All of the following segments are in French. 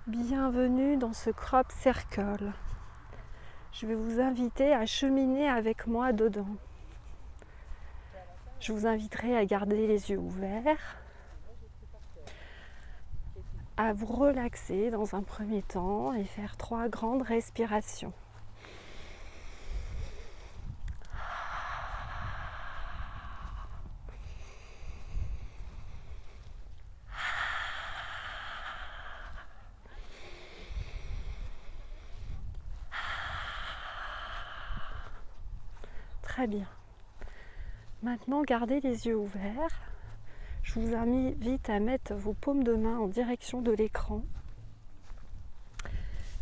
Bienvenue dans ce crop circle. Je vais vous inviter à cheminer avec moi dedans. Je vous inviterai à garder les yeux ouverts, à vous relaxer dans un premier temps et faire 3 grandes respirations. Très bien. Maintenant, gardez les yeux ouverts. Je vous invite à mettre vos paumes de main en direction de l'écran.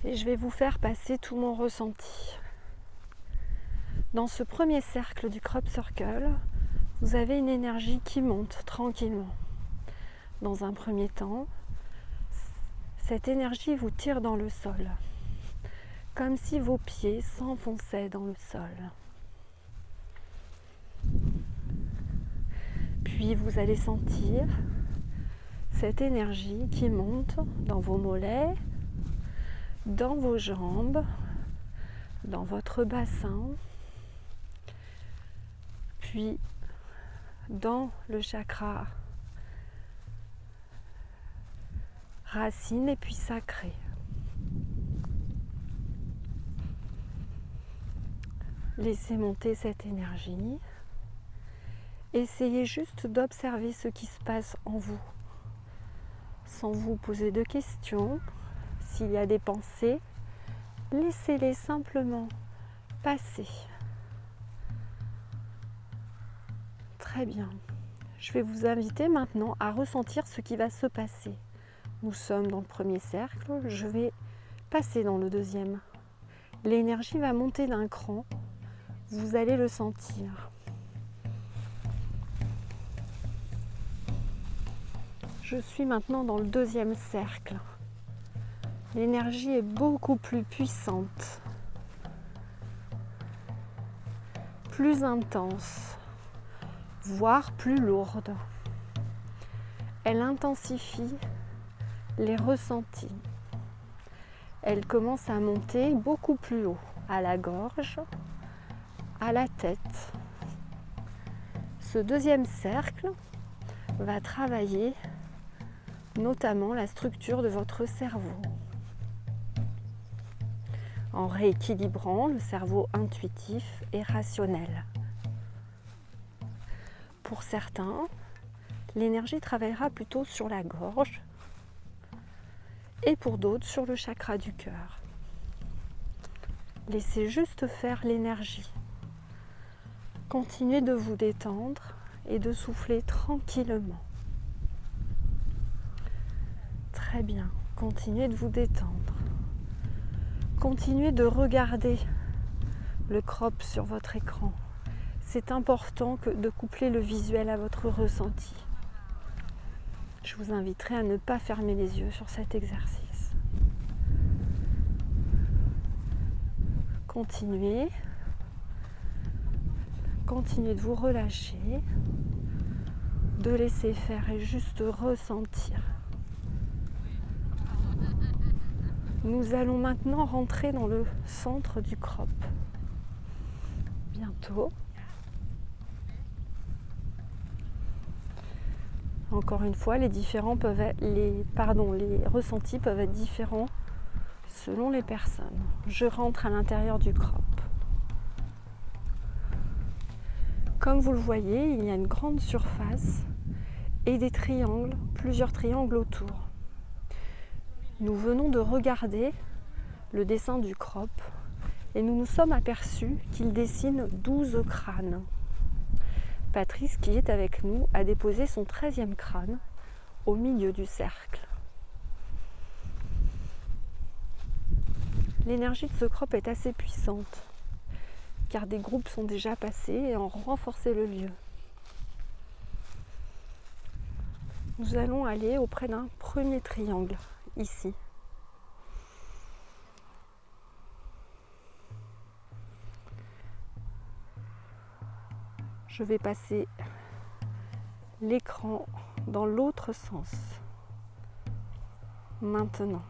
Et je vais vous faire passer tout mon ressenti. Dans ce premier cercle du crop circle, vous avez une énergie qui monte tranquillement. Dans un premier temps, cette énergie vous tire dans le sol, comme si vos pieds s'enfonçaient dans le sol. Puis vous allez sentir cette énergie qui monte dans vos mollets, dans vos jambes, dans votre bassin, puis dans le chakra racine et puis sacré. Laissez monter cette énergie. Essayez juste d'observer ce qui se passe en vous, sans vous poser de questions. S'il y a des pensées, laissez-les simplement passer. Très bien. Je vais vous inviter maintenant à ressentir ce qui va se passer. Nous sommes dans le premier cercle, je vais passer dans le deuxième. L'énergie va monter d'un cran, vous allez le sentir. Je suis maintenant dans le deuxième cercle. L'énergie est beaucoup plus puissante, plus intense, voire plus lourde. Elle intensifie les ressentis. Elle commence à monter beaucoup plus haut, à la gorge, à la tête. Ce deuxième cercle va travailler notamment la structure de votre cerveau, en rééquilibrant le cerveau intuitif et rationnel. Pour certains, l'énergie travaillera plutôt sur la gorge et pour d'autres sur le chakra du cœur. Laissez juste faire l'énergie. Continuez de vous détendre et de souffler tranquillement. Très bien, continuez de vous détendre. Continuez de regarder le crop sur votre écran. C'est important de coupler le visuel à votre ressenti. Je vous inviterai à ne pas fermer les yeux sur cet exercice. Continuez de vous relâcher, de laisser faire et juste ressentir. Nous allons maintenant rentrer dans le centre du crop. Bientôt. Encore une fois, les ressentis peuvent être différents selon les personnes. Je rentre à l'intérieur du crop. Comme vous le voyez, il y a une grande surface et des triangles, plusieurs triangles autour. Nous venons de regarder le dessin du crop et nous nous sommes aperçus qu'il dessine 12 crânes. Patrice, qui est avec nous, a déposé son 13e crâne au milieu du cercle. L'énergie de ce crop est assez puissante, car des groupes sont déjà passés et ont renforcé le lieu. Nous allons aller auprès d'un premier triangle, ici. Je vais passer l'écran dans l'autre sens. Maintenant.